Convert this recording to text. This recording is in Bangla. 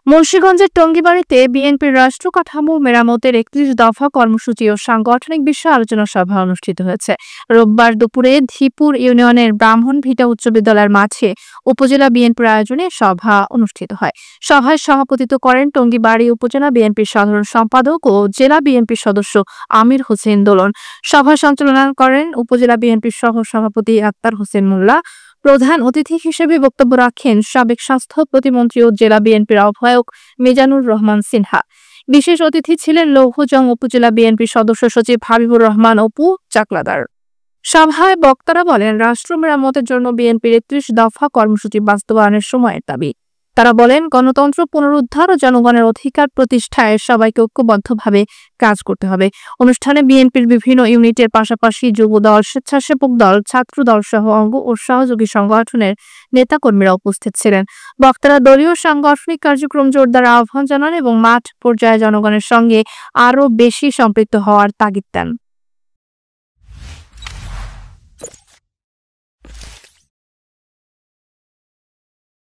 মুন্সিগঞ্জের টঙ্গীবাড়িতে বিএনপির রাষ্ট্র কাঠামো মেরামতের ৩১ দফা কর্মসূচি ও সাংগঠনিক বিষয়ে আলোচনা সভা অনুষ্ঠিত হয়েছে। রোববার দুপুরে ধীপুর ইউনিয়নের ব্রাহ্মণভিটা উচ্চ বিদ্যালয়ের মাঠে উপজেলা বিএনপির আয়োজনে সভা অনুষ্ঠিত হয়। সভায় সভাপতিত্ব করেন টঙ্গীবাড়ি উপজেলা বিএনপির সাধারণ সম্পাদক ও জেলা বিএনপির সদস্য আমির হোসেন দোলন। সভা সঞ্চালনা করেন উপজেলা বিএনপির সহ সভাপতি আক্তার হোসেন মোল্লা। প্রধান অতিথি হিসেবে বক্তব্য রাখেন সাবেক স্বাস্থ্য প্রতিমন্ত্রী ও জেলা বিএনপির আহ্বায়ক মিজানুর রহমান সিনহা। বিশেষ অতিথি ছিলেন লৌহজং উপজেলা বিএনপির সদস্য সচিব হাবিবুর রহমান অপু চাকলাদার। সভায় বক্তারা বলেন, রাষ্ট্র মেরামতের জন্য বিএনপির ৩১ দফা কর্মসূচি বাস্তবায়নের সময়ের দাবি। তারা বলেন, গণতন্ত্র পুনরুদ্ধার ও জনগণের অধিকার প্রতিষ্ঠায় সবাইকে ঐক্যবদ্ধভাবে কাজ করতে হবে। অনুষ্ঠানে বিএনপির বিভিন্ন ইউনিটের পাশাপাশি যুবদল, স্বেচ্ছাসেবক দল, ছাত্রদল সহ অঙ্গ ও সহযোগী সংগঠনের নেতাকর্মীরা উপস্থিত ছিলেন। বক্তারা দলীয় সাংগঠনিক কার্যক্রম জোরদার আহ্বান জানান এবং মাঠ পর্যায়ে জনগণের সঙ্গে আরও বেশি সম্পৃক্ত হওয়ার তাগিদ দেন।